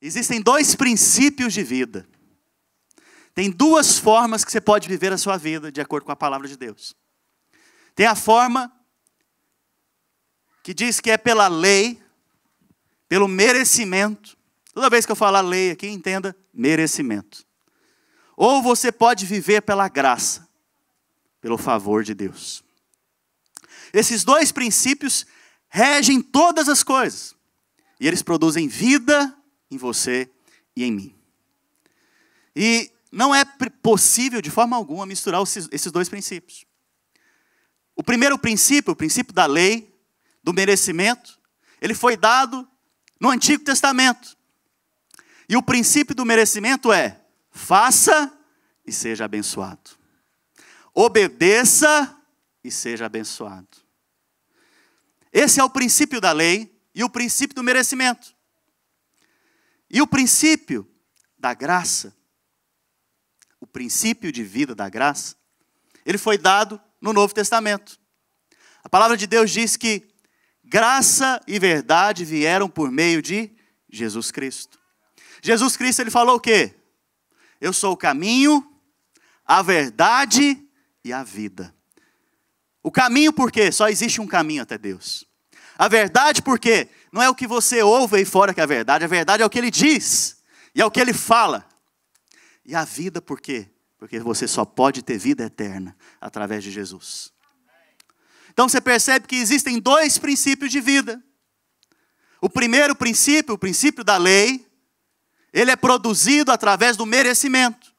Existem dois princípios de vida. Tem duas formas que você pode viver a sua vida de acordo com a palavra de Deus. Tem a forma que diz que é pela lei, pelo merecimento. Toda vez que eu falar lei aqui, entenda merecimento. Ou você pode viver pela graça, pelo favor de Deus. Esses dois princípios regem todas as coisas. E eles produzem vida em você e em mim. E não é possível de forma alguma misturar esses dois princípios. O primeiro princípio, o princípio da lei, do merecimento, ele foi dado no Antigo Testamento. E o princípio do merecimento é: faça e seja abençoado. Obedeça e seja abençoado. Esse é o princípio da lei e o princípio do merecimento. E o princípio da graça, o princípio de vida da graça, ele foi dado no Novo Testamento. A palavra de Deus diz que graça e verdade vieram por meio de Jesus Cristo. Jesus Cristo, ele falou o quê? Eu sou o caminho, a verdade e a vida. O caminho por quê? Só existe um caminho até Deus. A verdade por quê? Não é o que você ouve aí fora que é a verdade é o que ele diz e é o que ele fala. E a vida por quê? Porque você só pode ter vida eterna através de Jesus. Então você percebe que existem dois princípios de vida. O primeiro princípio, o princípio da lei, ele é produzido através do merecimento.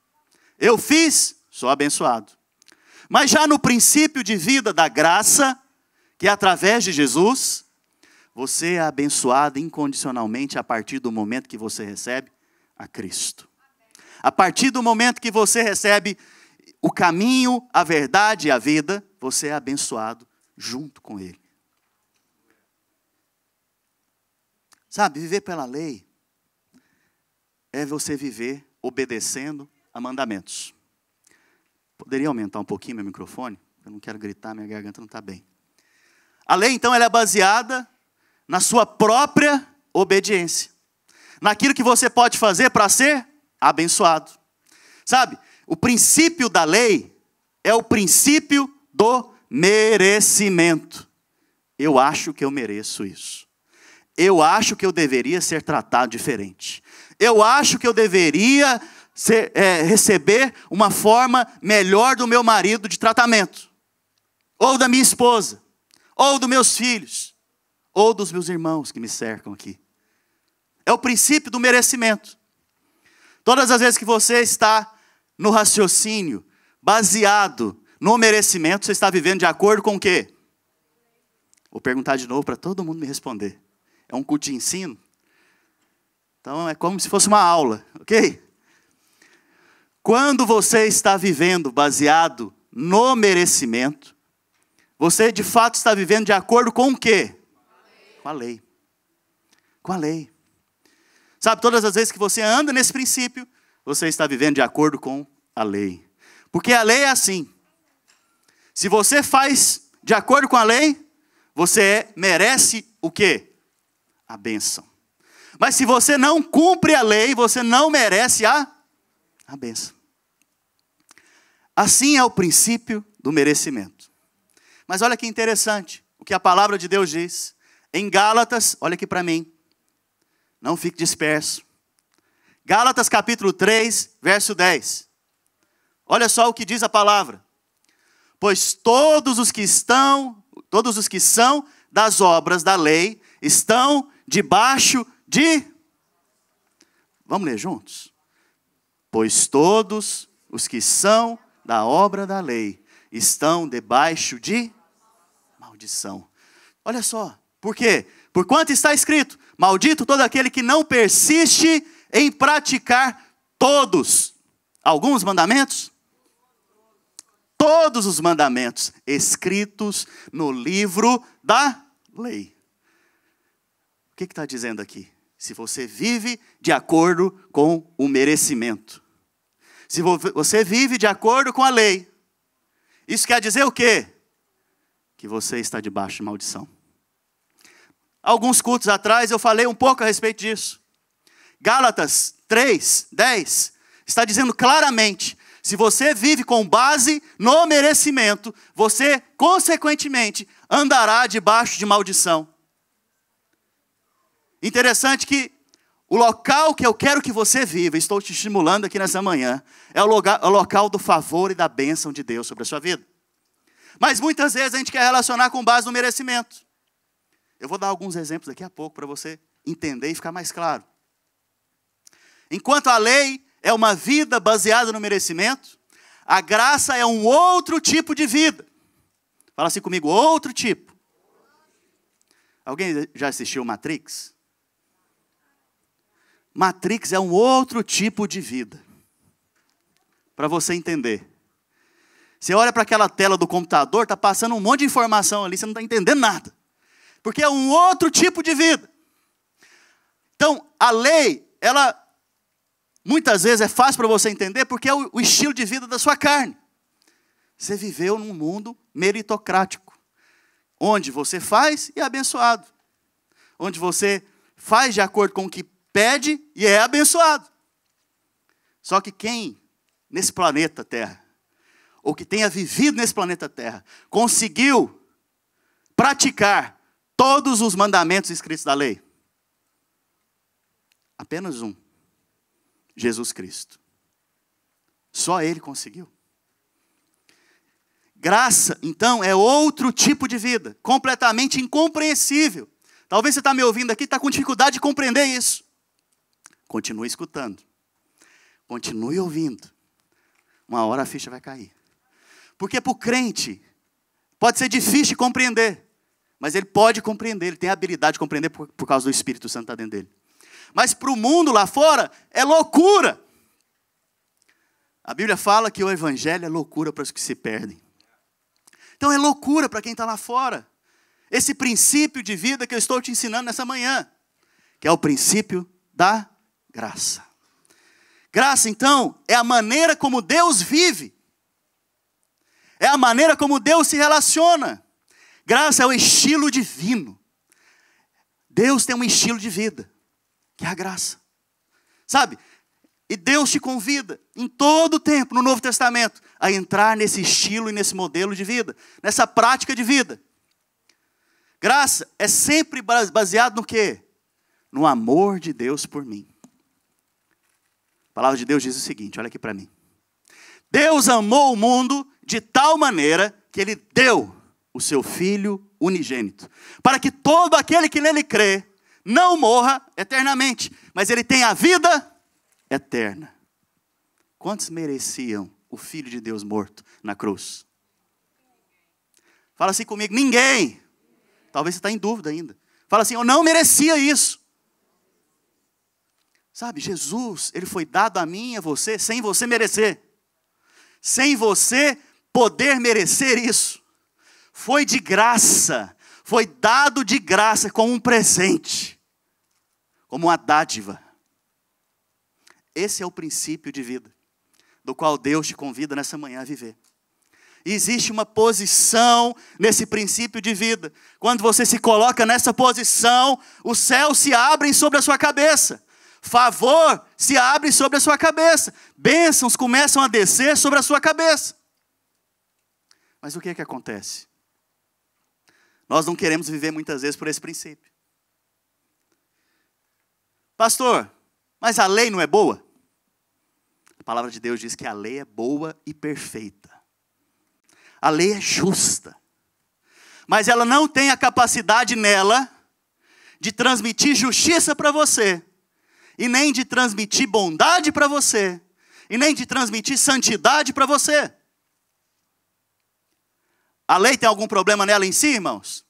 Eu fiz, sou abençoado. Mas já no princípio de vida da graça, que é através de Jesus, você é abençoado incondicionalmente a partir do momento que você recebe a Cristo. A partir do momento que você recebe o caminho, a verdade e a vida, você é abençoado junto com Ele. Sabe, viver pela lei é você viver obedecendo a mandamentos. Poderia aumentar um pouquinho meu microfone? Eu não quero gritar, minha garganta não está bem. A lei, então, ela é baseada na sua própria obediência. Naquilo que você pode fazer para ser abençoado. Sabe, o princípio da lei é o princípio do merecimento. Eu acho que eu mereço isso. Eu acho que eu deveria ser tratado diferente. Eu acho que eu deveria receber uma forma melhor do meu marido de tratamento. Ou da minha esposa. Ou dos meus filhos. Ou dos meus irmãos que me cercam aqui. É o princípio do merecimento. Todas as vezes que você está no raciocínio baseado no merecimento, você está vivendo de acordo com o quê? Vou perguntar de novo para todo mundo me responder. É um culto de ensino? Então é como se fosse uma aula, ok? Quando você está vivendo baseado no merecimento, você de fato está vivendo de acordo com o quê? Com a lei. Com a lei. Sabe, todas as vezes que você anda nesse princípio, você está vivendo de acordo com a lei. Porque a lei é assim. Se você faz de acordo com a lei, você merece o quê? A bênção. Mas se você não cumpre a lei, você não merece a bênção. Assim é o princípio do merecimento. Mas olha que interessante, o que a palavra de Deus diz. Em Gálatas, olha aqui para mim. Não fique disperso. Gálatas capítulo 3, verso 10. Olha só o que diz a palavra. Pois todos os que são das obras da lei, estão debaixo de... Vamos ler juntos? Pois todos os que são da obra da lei, estão debaixo de maldição. Olha só, por quê? Porquanto está escrito, maldito todo aquele que não persiste em praticar todos. Alguns mandamentos? Todos os mandamentos escritos no livro da lei. O que está dizendo aqui? Se você vive de acordo com o merecimento. Se você vive de acordo com a lei. Isso quer dizer o quê? Que você está debaixo de maldição. Alguns cultos atrás eu falei um pouco a respeito disso. Gálatas 3:10 está dizendo claramente: se você vive com base no merecimento, você, consequentemente, andará debaixo de maldição. Interessante que o local que eu quero que você viva, estou te estimulando aqui nessa manhã, é o local do favor e da bênção de Deus sobre a sua vida. Mas muitas vezes a gente quer relacionar com base no merecimento. Eu vou dar alguns exemplos daqui a pouco para você entender e ficar mais claro. Enquanto a lei é uma vida baseada no merecimento, a graça é um outro tipo de vida. Fala assim comigo, outro tipo. Alguém já assistiu Matrix? Matrix é um outro tipo de vida. Para você entender. Você olha para aquela tela do computador, está passando um monte de informação ali, você não está entendendo nada. Porque é um outro tipo de vida. Então, a lei, ela muitas vezes é fácil para você entender porque é o estilo de vida da sua carne. Você viveu num mundo meritocrático, onde você faz e é abençoado. Onde você faz de acordo com o que pede e é abençoado. Só que quem nesse planeta Terra, ou que tenha vivido nesse planeta Terra, conseguiu praticar todos os mandamentos escritos da lei? Apenas um. Jesus Cristo. Só Ele conseguiu. Graça, então, é outro tipo de vida, completamente incompreensível. Talvez você está me ouvindo aqui e está com dificuldade de compreender isso. Continue escutando. Continue ouvindo. Uma hora a ficha vai cair. Porque para o crente, pode ser difícil de compreender. Mas ele pode compreender, ele tem a habilidade de compreender por causa do Espírito Santo que está dentro dele. Mas para o mundo lá fora, é loucura. A Bíblia fala que o Evangelho é loucura para os que se perdem. Então é loucura para quem está lá fora. Esse princípio de vida que eu estou te ensinando nessa manhã. Que é o princípio da graça. Graça, então, é a maneira como Deus vive. É a maneira como Deus se relaciona. Graça é o estilo divino. Deus tem um estilo de vida, que é a graça. Sabe? E Deus te convida, em todo o tempo, no Novo Testamento, a entrar nesse estilo e nesse modelo de vida, nessa prática de vida. Graça é sempre baseado no quê? No amor de Deus por mim. A palavra de Deus diz o seguinte, olha aqui para mim. Deus amou o mundo de tal maneira que Ele deu o seu Filho unigênito, para que todo aquele que nele crê não morra eternamente, mas ele tenha a vida eterna. Quantos mereciam o Filho de Deus morto na cruz? Fala assim comigo, ninguém. Talvez você está em dúvida ainda. Fala assim, eu não merecia isso. Sabe, Jesus, Ele foi dado a mim e a você, sem você merecer. Sem você poder merecer isso. Foi de graça. Foi dado de graça como um presente. Como uma dádiva. Esse é o princípio de vida. Do qual Deus te convida nessa manhã a viver. E existe uma posição nesse princípio de vida. Quando você se coloca nessa posição, os céus se abrem sobre a sua cabeça. Favor se abre sobre a sua cabeça. Bênçãos começam a descer sobre a sua cabeça. Mas o que é que acontece? Nós não queremos viver muitas vezes por esse princípio. Pastor, mas a lei não é boa? A palavra de Deus diz que a lei é boa e perfeita. A lei é justa. Mas ela não tem a capacidade nela de transmitir justiça para você. E nem de transmitir bondade para você. E nem de transmitir santidade para você. A lei tem algum problema nela em si, irmãos?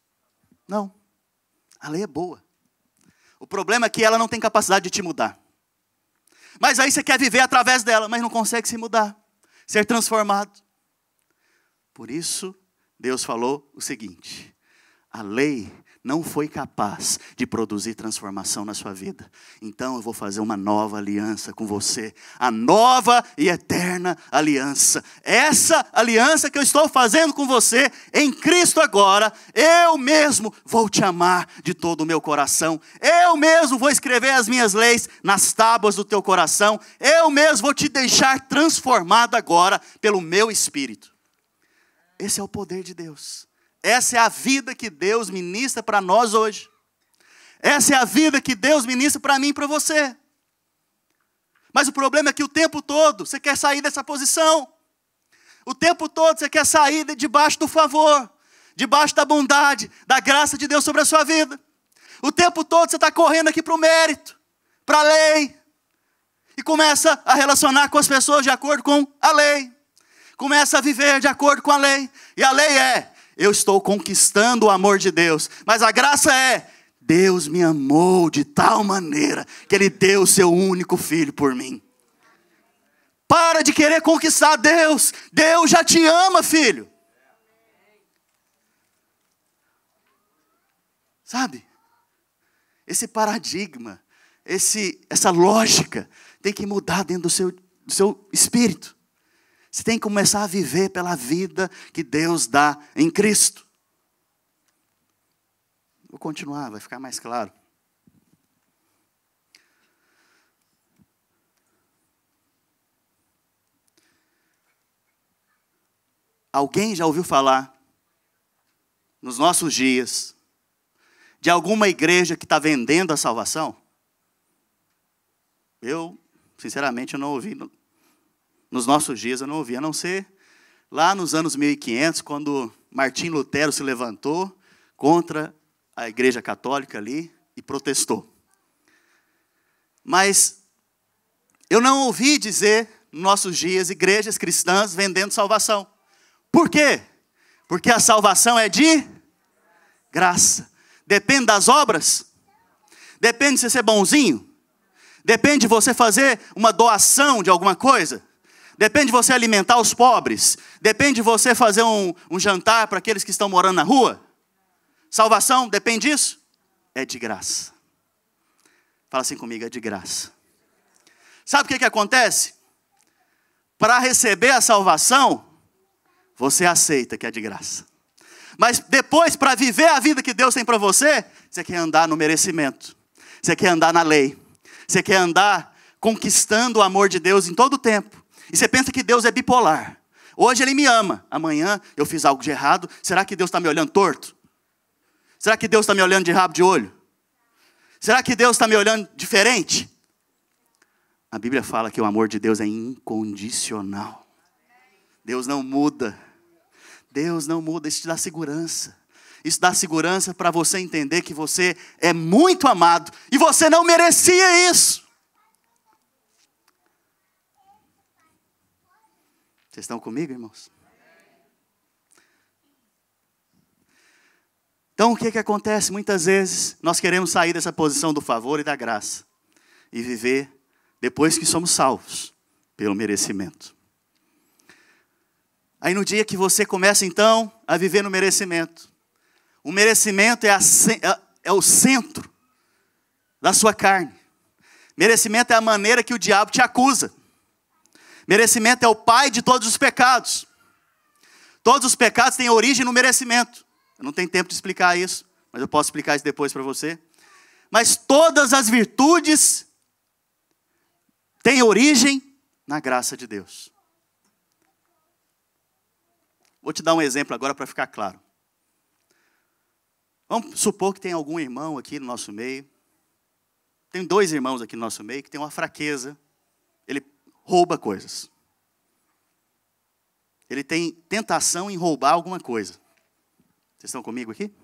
Não. A lei é boa. O problema é que ela não tem capacidade de te mudar. Mas aí você quer viver através dela, mas não consegue se mudar. Ser transformado. Por isso, Deus falou o seguinte. A lei não foi capaz de produzir transformação na sua vida. Então eu vou fazer uma nova aliança com você. A nova e eterna aliança. Essa aliança que eu estou fazendo com você em Cristo agora, eu mesmo vou te amar de todo o meu coração. Eu mesmo vou escrever as minhas leis nas tábuas do teu coração. Eu mesmo vou te deixar transformado agora pelo meu Espírito. Esse é o poder de Deus. Essa é a vida que Deus ministra para nós hoje. Essa é a vida que Deus ministra para mim e para você. Mas o problema é que o tempo todo você quer sair dessa posição. O tempo todo você quer sair debaixo do favor, debaixo da bondade, da graça de Deus sobre a sua vida. O tempo todo você está correndo aqui para o mérito, para a lei. E começa a relacionar com as pessoas de acordo com a lei. Começa a viver de acordo com a lei. E a lei é: eu estou conquistando o amor de Deus. Mas a graça é: Deus me amou de tal maneira que Ele deu o seu único filho por mim. Para de querer conquistar Deus. Deus já te ama, filho. Sabe? Esse paradigma, essa lógica tem que mudar dentro do seu espírito. Você tem que começar a viver pela vida que Deus dá em Cristo. Vou continuar, vai ficar mais claro. Alguém já ouviu falar, nos nossos dias, de alguma igreja que está vendendo a salvação? Eu, sinceramente, eu não ouvi. Nos nossos dias eu não ouvi, a não ser lá nos anos 1500, quando Martim Lutero se levantou contra a igreja católica ali e protestou. Mas eu não ouvi dizer, nos nossos dias, igrejas cristãs vendendo salvação. Por quê? Porque a salvação é de graça. Depende das obras? Depende de você ser bonzinho? Depende de você fazer uma doação de alguma coisa? Depende de você alimentar os pobres? Depende de você fazer um jantar para aqueles que estão morando na rua? Salvação depende disso? É de graça. Fala assim comigo, é de graça. Sabe o que acontece? Para receber a salvação, você aceita que é de graça. Mas depois, para viver a vida que Deus tem para você, você quer andar no merecimento. Você quer andar na lei. Você quer andar conquistando o amor de Deus em todo o tempo. E você pensa que Deus é bipolar. Hoje Ele me ama. Amanhã eu fiz algo de errado. Será que Deus está me olhando torto? Será que Deus está me olhando de rabo de olho? Será que Deus está me olhando diferente? A Bíblia fala que o amor de Deus é incondicional. Deus não muda. Deus não muda, isso te dá segurança. Isso dá segurança para você entender que você é muito amado. E você não merecia isso. Vocês estão comigo, irmãos? Então o que acontece? Muitas vezes nós queremos sair dessa posição do favor e da graça. E viver depois que somos salvos, pelo merecimento. Aí no dia que você começa então a viver no merecimento. O merecimento é o centro da sua carne. Merecimento é a maneira que o diabo te acusa. Merecimento é o pai de todos os pecados. Todos os pecados têm origem no merecimento. Eu não tenho tempo de explicar isso, mas eu posso explicar isso depois para você. Mas todas as virtudes têm origem na graça de Deus. Vou te dar um exemplo agora para ficar claro. Vamos supor que tem algum irmão aqui no nosso meio. Tem 2 irmãos aqui no nosso meio que tem uma fraqueza. Ele rouba coisas. Ele tem tentação em roubar alguma coisa. Vocês estão comigo aqui?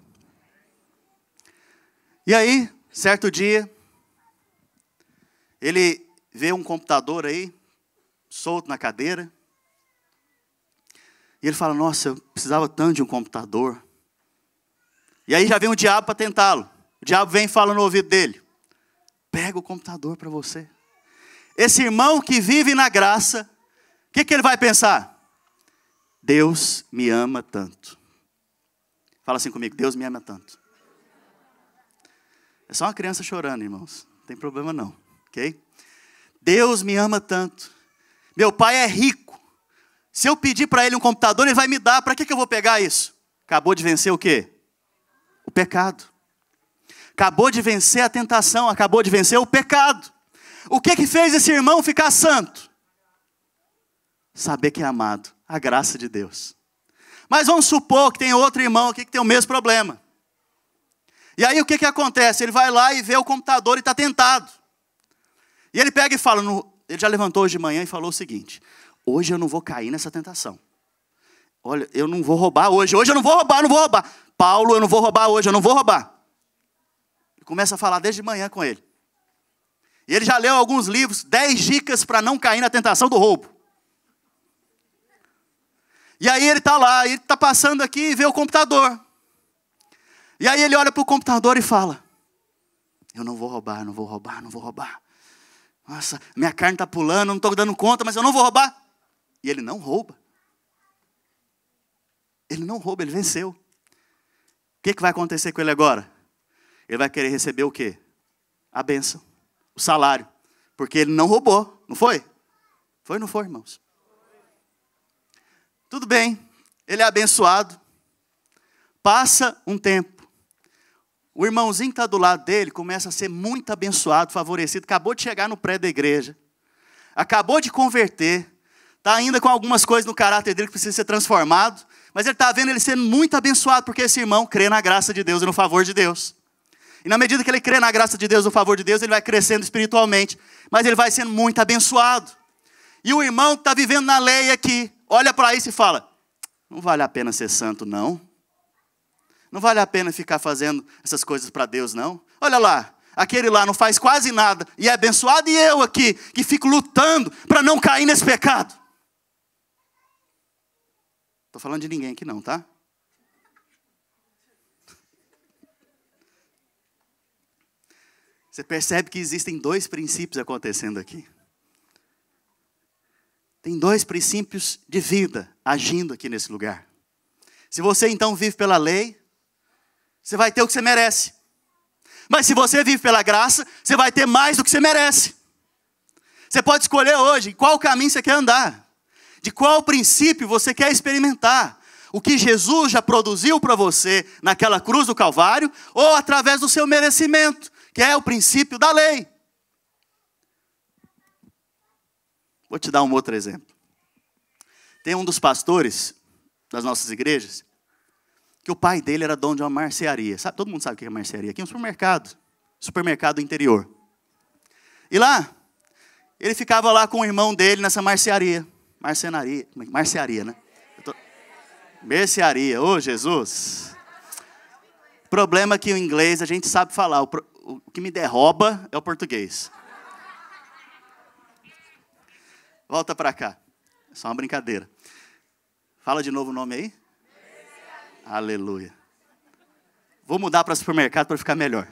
E aí, certo dia, ele vê um computador aí, solto na cadeira. E ele fala, nossa, eu precisava tanto de um computador. E aí já vem o diabo para tentá-lo. O diabo vem e fala no ouvido dele, pega o computador para você. Esse irmão que vive na graça, o que ele vai pensar? Deus me ama tanto. Fala assim comigo, Deus me ama tanto. É só uma criança chorando, irmãos. Não tem problema não, ok? Deus me ama tanto. Meu pai é rico. Se eu pedir para ele um computador, ele vai me dar. Para que eu vou pegar isso? Acabou de vencer o quê? O pecado. Acabou de vencer a tentação. Acabou de vencer o pecado. O que fez esse irmão ficar santo? Saber que é amado. A graça de Deus. Mas vamos supor que tem outro irmão aqui que tem o mesmo problema. E aí o que acontece? Ele vai lá e vê o computador e está tentado. E ele pega e fala, ele já levantou hoje de manhã e falou o seguinte: hoje eu não vou cair nessa tentação. Olha, eu não vou roubar hoje. Hoje eu não vou roubar. Paulo, eu não vou roubar hoje, eu não vou roubar. E começa a falar desde de manhã com ele. E ele já leu alguns livros, 10 dicas para não cair na tentação do roubo. E aí ele está lá, ele está passando aqui e vê o computador. E aí ele olha para o computador e fala: eu não vou roubar, não vou roubar, não vou roubar. Nossa, minha carne está pulando, não estou dando conta, mas eu não vou roubar. E ele não rouba. Ele não rouba, ele venceu. O que vai acontecer com ele agora? Ele vai querer receber o quê? A bênção, o salário. Porque ele não roubou, não foi? Foi ou não foi, irmãos? Tudo bem, ele é abençoado. Passa um tempo. O irmãozinho que está do lado dele começa a ser muito abençoado, favorecido. Acabou de chegar no prédio da igreja. Acabou de converter. Está ainda com algumas coisas no caráter dele que precisa ser transformado. Mas ele está vendo ele sendo muito abençoado, porque esse irmão crê na graça de Deus e no favor de Deus. E na medida que ele crê na graça de Deus e no favor de Deus, ele vai crescendo espiritualmente. Mas ele vai sendo muito abençoado. E o irmão que está vivendo na lei aqui, olha para isso e fala: não vale a pena ser santo, não. Não vale a pena ficar fazendo essas coisas para Deus, não. Olha lá, aquele lá não faz quase nada e é abençoado, e eu aqui, que fico lutando para não cair nesse pecado. Estou falando de ninguém aqui não, tá? Você percebe que existem 2 princípios acontecendo aqui. Tem 2 princípios de vida agindo aqui nesse lugar. Se você então vive pela lei, você vai ter o que você merece. Mas se você vive pela graça, você vai ter mais do que você merece. Você pode escolher hoje em qual caminho você quer andar. De qual princípio você quer experimentar. O que Jesus já produziu para você naquela cruz do Calvário, ou através do seu merecimento, que é o princípio da lei. Vou te dar um outro exemplo. Tem um dos pastores das nossas igrejas, que o pai dele era dono de uma marcearia. Sabe, todo mundo sabe o que é marcearia? Aqui é um supermercado interior. E lá, ele ficava lá com o irmão dele nessa marcearia. Marcearia, né? Mercearia, ô Jesus. O problema é que o inglês a gente sabe falar. O que me derruba é o português. Volta para cá. É só uma brincadeira. Fala de novo o nome aí. Aleluia. Vou mudar para supermercado para ficar melhor.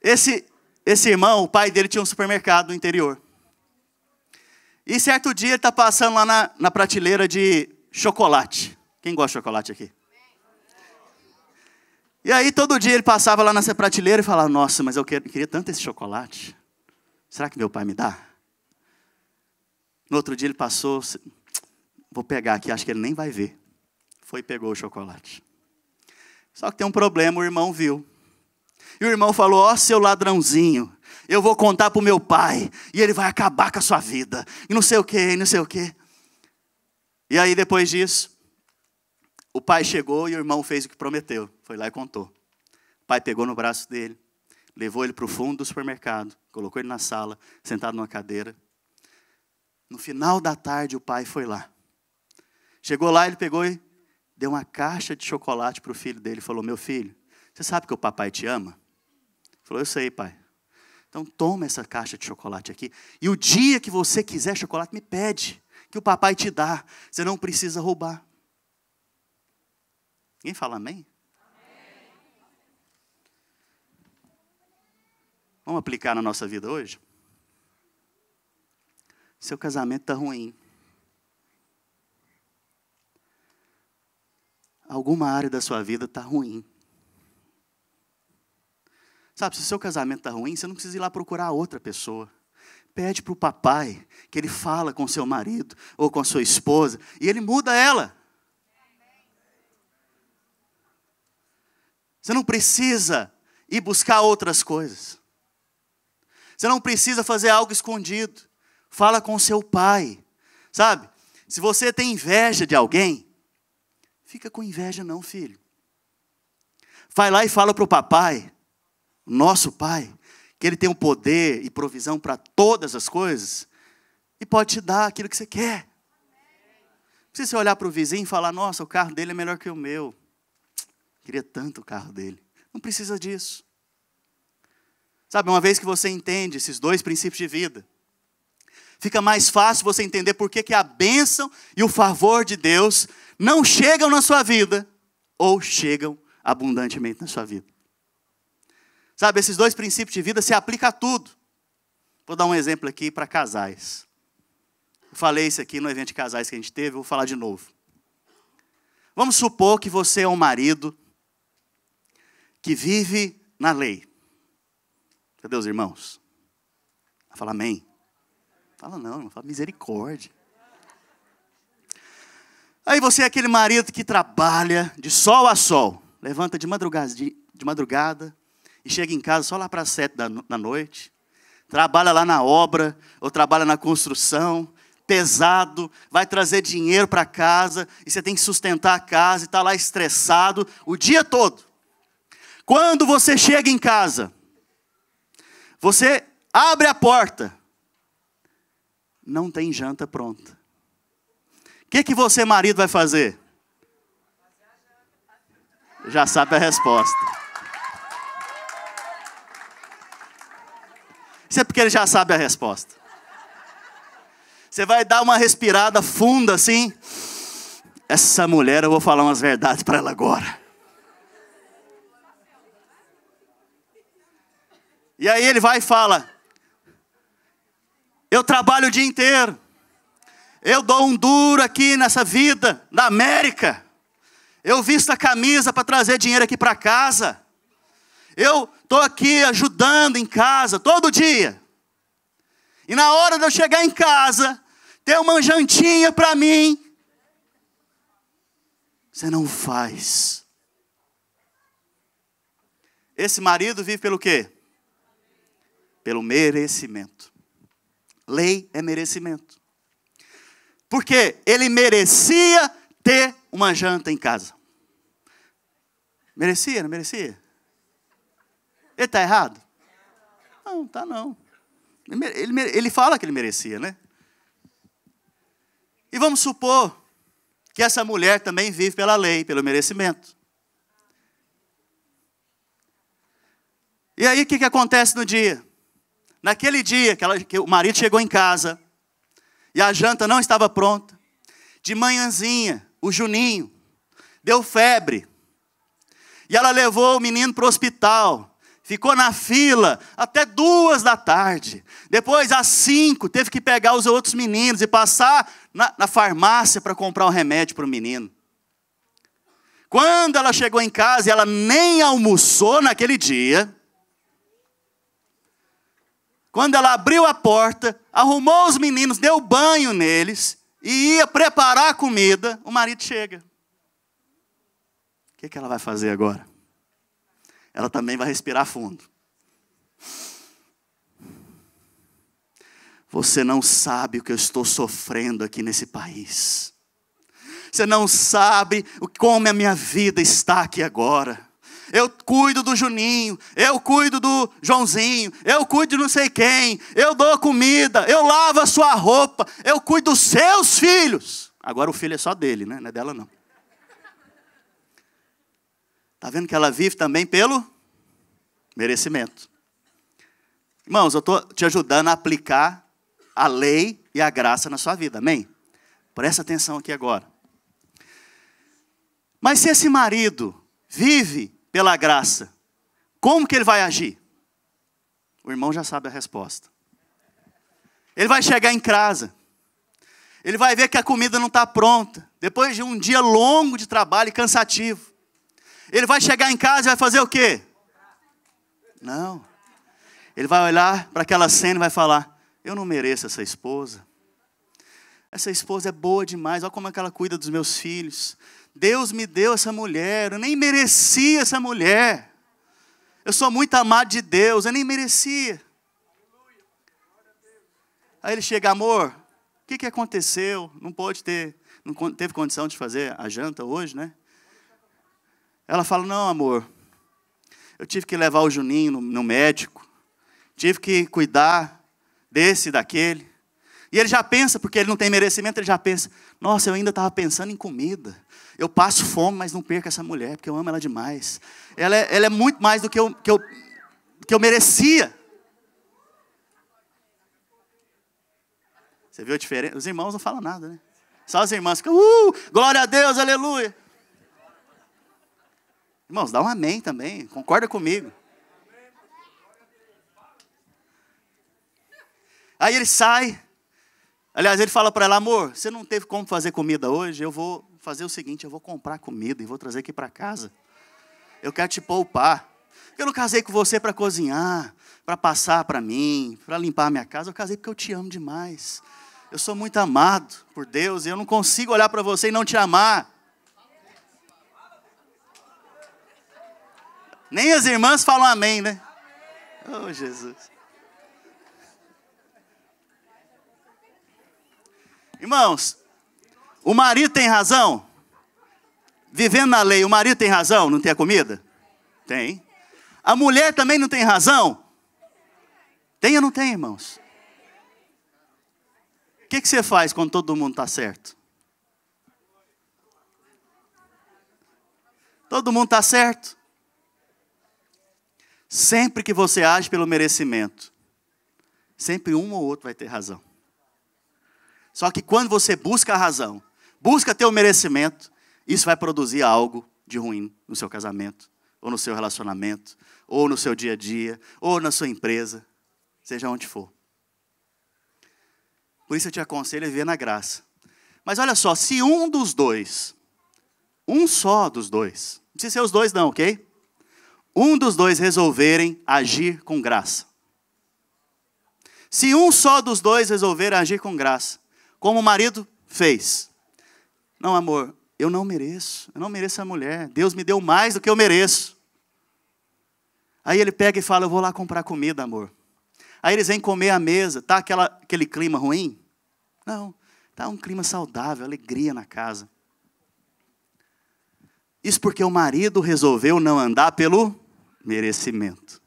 Esse irmão, o pai dele tinha um supermercado no interior. E certo dia ele está passando lá na prateleira de chocolate. Quem gosta de chocolate aqui? E aí todo dia ele passava lá nessa prateleira e falava: nossa, mas eu queria tanto esse chocolate. Será que meu pai me dá? No outro dia ele passou: vou pegar aqui, acho que ele nem vai ver. Foi e pegou o chocolate. Só que tem um problema, o irmão viu. E o irmão falou: ó, seu ladrãozinho, eu vou contar para o meu pai, e ele vai acabar com a sua vida. E não sei o quê, e não sei o quê. E aí depois disso, o pai chegou e o irmão fez o que prometeu. Foi lá e contou. O pai pegou no braço dele, levou ele para o fundo do supermercado, colocou ele na sala, sentado numa cadeira. No final da tarde o pai foi lá. Chegou lá, ele pegou e deu uma caixa de chocolate para o filho dele. Falou: meu filho, você sabe que o papai te ama? Ele falou: eu sei, pai. Então toma essa caixa de chocolate aqui. E o dia que você quiser chocolate, me pede, que o papai te dá. Você não precisa roubar. Ninguém fala amém? Amém. Vamos aplicar na nossa vida hoje? Seu casamento está ruim. Alguma área da sua vida está ruim. Sabe, se o seu casamento está ruim, você não precisa ir lá procurar outra pessoa. Pede para o papai que ele fala com seu marido ou com a sua esposa e ele muda ela. Você não precisa ir buscar outras coisas. Você não precisa fazer algo escondido. Fala com seu pai. Sabe, se você tem inveja de alguém, fica com inveja não, filho. Vai lá e fala para o papai, nosso pai, que ele tem o poder e provisão para todas as coisas e pode te dar aquilo que você quer. Não precisa você olhar para o vizinho e falar, nossa, o carro dele é melhor que o meu. Queria tanto o carro dele. Não precisa disso. Sabe, uma vez que você entende esses dois princípios de vida, fica mais fácil você entender por que a bênção e o favor de Deus não chegam na sua vida ou chegam abundantemente na sua vida. Sabe, esses dois princípios de vida se aplicam a tudo. Vou dar um exemplo aqui para casais. Eu falei isso aqui no evento de casais que a gente teve, eu vou falar de novo. Vamos supor que você é um marido que vive na lei. Cadê os irmãos? Fala amém. Fala não, fala misericórdia. Aí você é aquele marido que trabalha de sol a sol. Levanta de madrugada e chega em casa só lá para as 7 da noite. Trabalha lá na obra ou trabalha na construção. Pesado, vai trazer dinheiro para casa. E você tem que sustentar a casa e está lá estressado o dia todo. Quando você chega em casa, você abre a porta. Não tem janta pronta. O que você, marido, vai fazer? Já sabe a resposta. Isso é porque ele já sabe a resposta. Você vai dar uma respirada funda assim. Essa mulher, eu vou falar umas verdades para ela agora. E aí ele vai e fala, eu trabalho o dia inteiro. Eu dou um duro aqui nessa vida da América. Eu visto a camisa para trazer dinheiro aqui para casa. Eu estou aqui ajudando em casa todo dia. E na hora de eu chegar em casa, ter uma jantinha para mim, você não faz. Esse marido vive pelo quê? Pelo merecimento. Lei é merecimento. Porque ele merecia ter uma janta em casa. Merecia, não merecia? Ele está errado? Não, está não. Ele fala que ele merecia, né? E vamos supor que essa mulher também vive pela lei, pelo merecimento. E aí o que acontece no dia? Naquele dia que o marido chegou em casa e a janta não estava pronta, de manhãzinha, o Juninho deu febre. E ela levou o menino para o hospital. Ficou na fila até 2 da tarde. Depois, às 5, teve que pegar os outros meninos e passar na farmácia para comprar um remédio para o menino. Quando ela chegou em casa, ela nem almoçou naquele dia. Quando ela abriu a porta, arrumou os meninos, deu banho neles e ia preparar a comida, o marido chega. O que ela vai fazer agora? Ela também vai respirar fundo. Você não sabe o que eu estou sofrendo aqui nesse país. Você não sabe como a minha vida está aqui agora. Eu cuido do Juninho, eu cuido do Joãozinho, eu cuido de não sei quem, eu dou comida, eu lavo a sua roupa, eu cuido dos seus filhos. Agora o filho é só dele, né? Não é dela não. Está vendo que ela vive também pelo merecimento. Irmãos, eu estou te ajudando a aplicar a lei e a graça na sua vida, amém? Presta atenção aqui agora. Mas se esse marido vive pela graça, como que ele vai agir? O irmão já sabe a resposta. Ele vai chegar em casa. Ele vai ver que a comida não está pronta. Depois de um dia longo de trabalho e cansativo. Ele vai chegar em casa e vai fazer o quê? Não. Ele vai olhar para aquela cena e vai falar, eu não mereço essa esposa. Essa esposa é boa demais, olha como é que ela cuida dos meus filhos. Deus me deu essa mulher, eu nem merecia essa mulher. Eu sou muito amado de Deus, eu nem merecia. Aí ele chega, amor, o que aconteceu? Não teve condição de fazer a janta hoje, né? Ela fala, não, amor, eu tive que levar o Juninho no médico, tive que cuidar desse e daquele. E ele já pensa, porque ele não tem merecimento, ele já pensa, nossa, eu ainda estava pensando em comida. Eu passo fome, mas não perco essa mulher, porque eu amo ela demais. Ela é muito mais do que eu merecia. Você viu a diferença? Os irmãos não falam nada, né? Só as irmãs ficam, glória a Deus, aleluia. Irmãos, dá um amém também, concorda comigo. Aí ele sai. Aliás, ele fala para ela, amor, você não teve como fazer comida hoje? Eu vou fazer o seguinte, eu vou comprar comida e vou trazer aqui para casa. Eu quero te poupar. Eu não casei com você para cozinhar, para passar para mim, para limpar a minha casa. Eu casei porque eu te amo demais. Eu sou muito amado por Deus e eu não consigo olhar para você e não te amar. Nem as irmãs falam amém, né? Oh, Jesus. Irmãos, o marido tem razão? Vivendo na lei, o marido tem razão? Não ter a comida? Tem. A mulher também não tem razão? Tem ou não tem, irmãos? O que você faz quando todo mundo está certo? Todo mundo está certo? Sempre que você age pelo merecimento, sempre um ou outro vai ter razão. Só que quando você busca a razão, busca ter o merecimento, isso vai produzir algo de ruim no seu casamento, ou no seu relacionamento, ou no seu dia a dia, ou na sua empresa, seja onde for. Por isso eu te aconselho a viver na graça. Mas olha só, se um dos dois, um só dos dois, não precisa ser os dois não, ok? Um dos dois resolverem agir com graça. Se um só dos dois resolver agir com graça, como o marido fez. Não, amor, eu não mereço a mulher. Deus me deu mais do que eu mereço. Aí ele pega e fala, eu vou lá comprar comida, amor. Aí eles vêm comer à mesa, tá aquele clima ruim? Não, tá um clima saudável, alegria na casa. Isso porque o marido resolveu não andar pelo merecimento.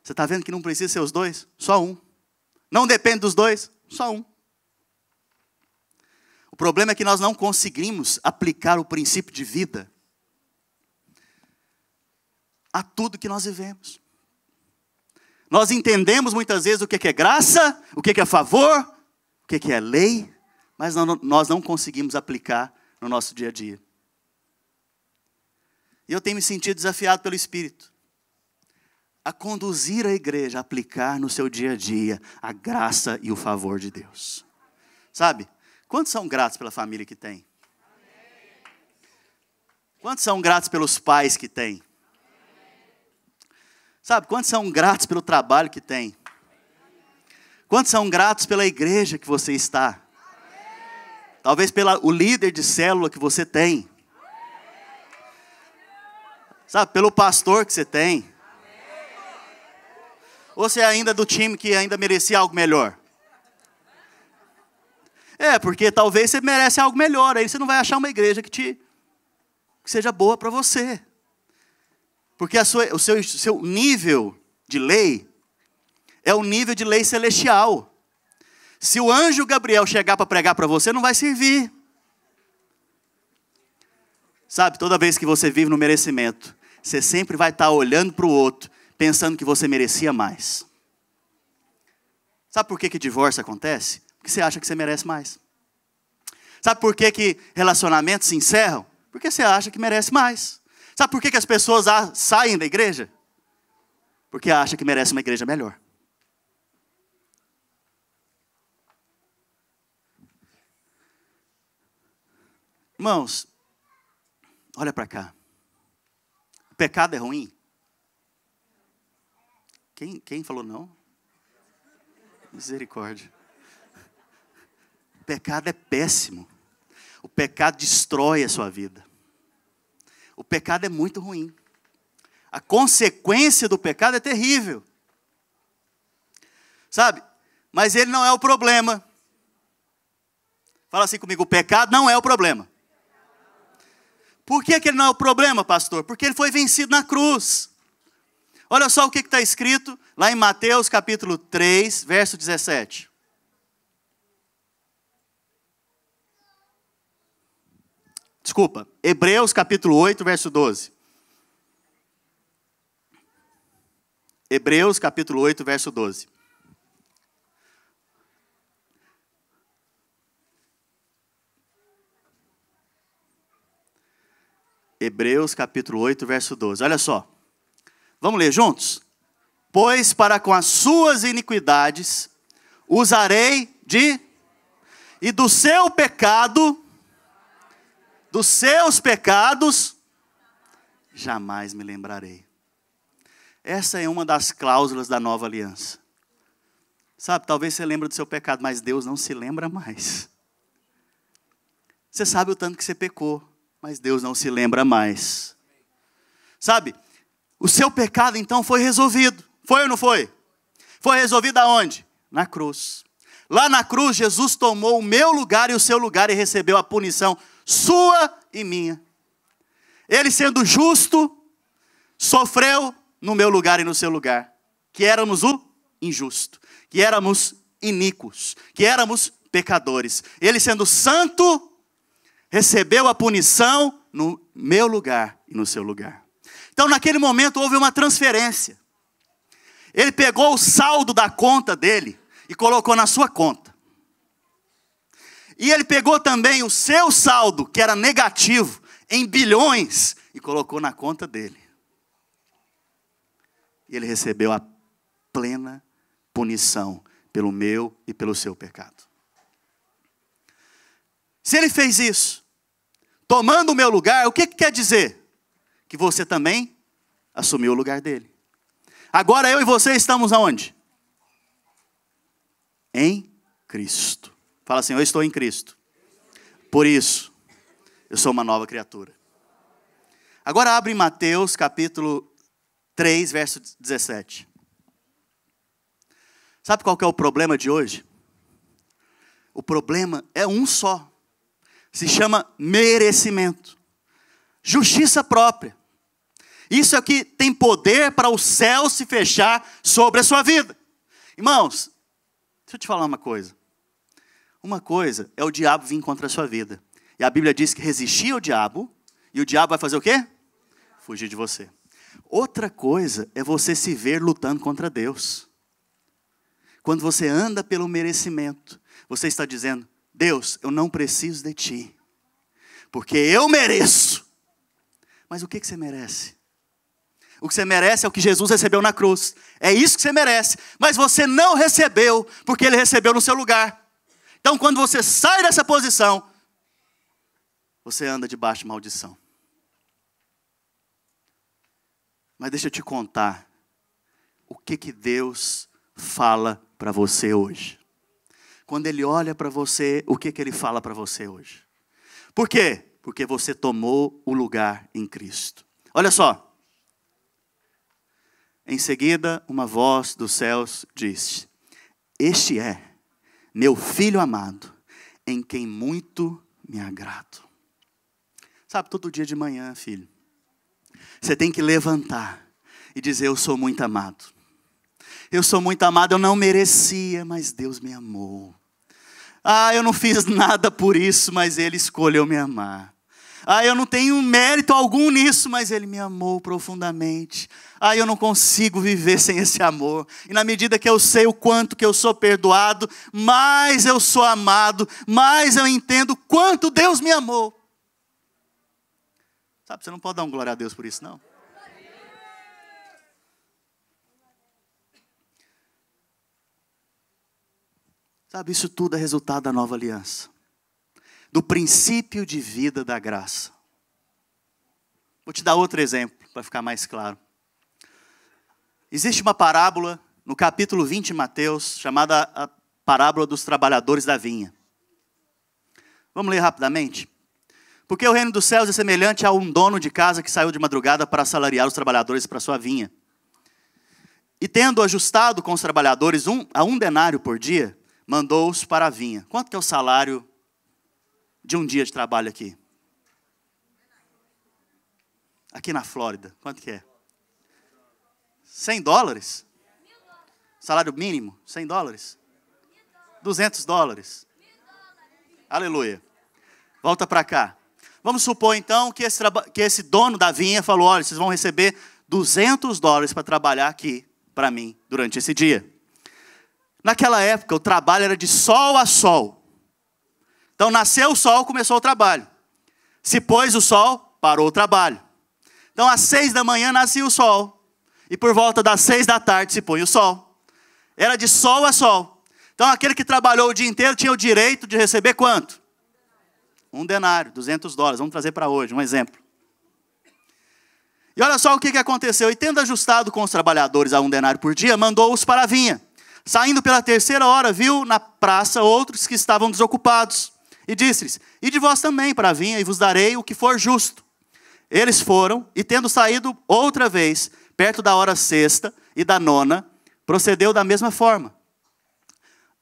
Você está vendo que não precisa ser os dois? Só um. Não depende dos dois, só um. O problema é que nós não conseguimos aplicar o princípio de vida a tudo que nós vivemos. Nós entendemos muitas vezes o que é graça, o que é favor, o que é lei, mas nós não conseguimos aplicar no nosso dia a dia. E eu tenho me sentido desafiado pelo Espírito a conduzir a igreja a aplicar no seu dia a dia a graça e o favor de Deus. Sabe? Quantos são gratos pela família que tem? Quantos são gratos pelos pais que tem? Sabe, quantos são gratos pelo trabalho que tem? Quantos são gratos pela igreja que você está? Talvez pelo líder de célula que você tem. Sabe, pelo pastor que você tem. Ou você é ainda do time que ainda merecia algo melhor? Porque talvez você merece algo melhor. Aí você não vai achar uma igreja que seja boa para você. Porque o seu nível de lei é o nível de lei celestial. Se o anjo Gabriel chegar para pregar para você, não vai servir. Sabe, toda vez que você vive no merecimento, você sempre vai estar olhando para o outro, pensando que você merecia mais. Sabe por que divórcio acontece? Porque você acha que você merece mais. Sabe por que relacionamentos se encerram? Porque você acha que merece mais. Sabe por que as pessoas saem da igreja? Porque acham que merece uma igreja melhor. Irmãos, olha para cá. O pecado é ruim? Quem falou não? Misericórdia. O pecado é péssimo. O pecado destrói a sua vida. O pecado é muito ruim. A consequência do pecado é terrível. Sabe? Mas ele não é o problema. Fala assim comigo, o pecado não é o problema. Por que ele não é o problema, pastor? Porque ele foi vencido na cruz. Olha só o que está escrito lá em Mateus capítulo 3, verso 17. Desculpa, Hebreus capítulo 8, verso 12. Hebreus capítulo 8, verso 12. Hebreus capítulo 8, verso 12. Olha só. Vamos ler juntos? Pois para com as suas iniquidades usarei e do seu pecado, dos seus pecados, jamais me lembrarei. Essa é uma das cláusulas da nova aliança. Sabe, talvez você lembre do seu pecado, mas Deus não se lembra mais. Você sabe o tanto que você pecou, mas Deus não se lembra mais. Sabe, o seu pecado então foi resolvido. Foi ou não foi? Foi resolvido aonde? Na cruz. Lá na cruz, Jesus tomou o meu lugar e o seu lugar e recebeu a punição sua e minha. Ele, sendo justo, sofreu no meu lugar e no seu lugar. Que éramos o injusto, que éramos iníquos, que éramos pecadores. Ele, sendo santo, recebeu a punição no meu lugar e no seu lugar. Então, naquele momento, houve uma transferência. Ele pegou o saldo da conta dele e colocou na sua conta. E ele pegou também o seu saldo, que era negativo, em bilhões, e colocou na conta dele. E ele recebeu a plena punição pelo meu e pelo seu pecado. Se ele fez isso, tomando o meu lugar, o que quer dizer? Que você também assumiu o lugar dele. Agora eu e você estamos aonde? Em Cristo. Fala assim, eu estou em Cristo. Por isso, eu sou uma nova criatura. Agora abre em Mateus capítulo 3, verso 17. Sabe qual que é o problema de hoje? O problema é um só. Se chama merecimento. Justiça própria. Isso é o que tem poder para o céu se fechar sobre a sua vida. Irmãos, deixa eu te falar uma coisa. Uma coisa é o diabo vir contra a sua vida. E a Bíblia diz que resistir ao diabo, e o diabo vai fazer o quê? Fugir de você. Outra coisa é você se ver lutando contra Deus. Quando você anda pelo merecimento, você está dizendo, Deus, eu não preciso de ti, porque eu mereço. Mas o que você merece? O que você merece é o que Jesus recebeu na cruz. É isso que você merece. Mas você não recebeu, porque Ele recebeu no seu lugar. Então, quando você sai dessa posição, você anda debaixo de maldição. Mas deixa eu te contar o que Deus fala para você hoje. Quando Ele olha para você, o que Ele fala para você hoje? Por quê? Porque você tomou o lugar em Cristo. Olha só. Em seguida, uma voz dos céus disse, este é meu filho amado, em quem muito me agrado. Sabe, todo dia de manhã, filho, você tem que levantar e dizer, eu sou muito amado. Eu sou muito amado, eu não merecia, mas Deus me amou. Ah, eu não fiz nada por isso, mas Ele escolheu me amar. Ah, eu não tenho mérito algum nisso, mas Ele me amou profundamente. Ah, eu não consigo viver sem esse amor. E na medida que eu sei o quanto que eu sou perdoado, mais eu sou amado, mais eu entendo quanto Deus me amou. Sabe, você não pode dar um glória a Deus por isso, não? Sabe, isso tudo é resultado da nova aliança. Do princípio de vida da graça. Vou te dar outro exemplo, para ficar mais claro. Existe uma parábola no capítulo 20 de Mateus, chamada a parábola dos trabalhadores da vinha. Vamos ler rapidamente? Porque o reino dos céus é semelhante a um dono de casa que saiu de madrugada para assalariar os trabalhadores para sua vinha. E tendo ajustado com os trabalhadores a um denário por dia, mandou-os para a vinha. Quanto que é o salário de um dia de trabalho aqui? Aqui na Flórida, quanto que é? $100? Salário mínimo, $100? $200. Aleluia. Volta para cá. Vamos supor então que esse dono da vinha falou, olha, vocês vão receber $200 para trabalhar aqui para mim durante esse dia. Naquela época o trabalho era de sol a sol. Então nasceu o sol, começou o trabalho. Se pôs o sol, parou o trabalho. Então às 6 da manhã nascia o sol. E por volta das 6 da tarde se põe o sol. Era de sol a sol. Então aquele que trabalhou o dia inteiro tinha o direito de receber quanto? Um denário, $200. Vamos trazer para hoje, um exemplo. E olha só o que aconteceu. E tendo ajustado com os trabalhadores a um denário por dia, mandou-os para a vinha. Saindo pela 3ª hora, viu na praça outros que estavam desocupados. E disse-lhes, ide vós também para a vinha e vos darei o que for justo. Eles foram, e tendo saído outra vez, perto da hora 6ª e da 9ª, procedeu da mesma forma.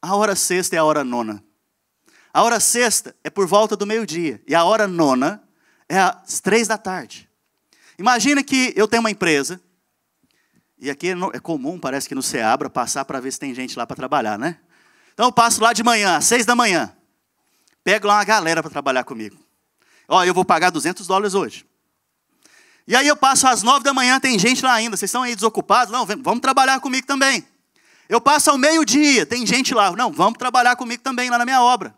A hora 6ª é a hora 9ª. A hora 6ª é por volta do meio-dia. E a hora 9ª é às 3 da tarde. Imagina que eu tenho uma empresa. E aqui é comum, parece que no Seabra, passar para ver se tem gente lá para trabalhar, né? Então eu passo lá de manhã, às 6 da manhã. Pego lá uma galera para trabalhar comigo. Ó, eu vou pagar $200 hoje. E aí eu passo às 9 da manhã, tem gente lá ainda. Vocês estão aí desocupados? Não, vamos trabalhar comigo também. Eu passo ao meio-dia, tem gente lá. Não, vamos trabalhar comigo também lá na minha obra.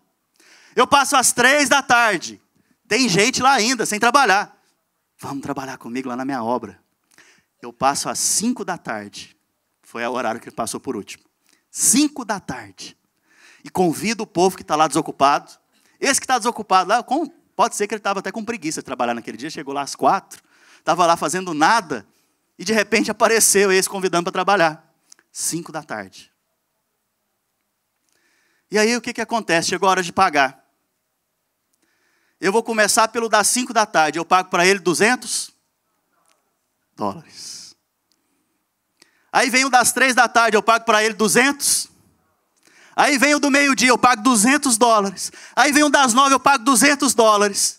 Eu passo às 3 da tarde. Tem gente lá ainda, sem trabalhar. Vamos trabalhar comigo lá na minha obra. Eu passo às 5 da tarde. Foi o horário que ele passou por último. 5 da tarde. E convido o povo que está lá desocupado. Esse que está desocupado lá, pode ser que ele estava até com preguiça de trabalhar naquele dia. Chegou lá às 4. Estava lá fazendo nada. E de repente apareceu esse convidando para trabalhar. 5 da tarde. E aí o que acontece? Chegou a hora de pagar. Eu vou começar pelo das 5 da tarde. Eu pago para ele $200. Aí vem o das 3 da tarde. Eu pago para ele $200. Aí vem o do meio-dia. Eu pago $200. Aí vem o das 9. Eu pago $200.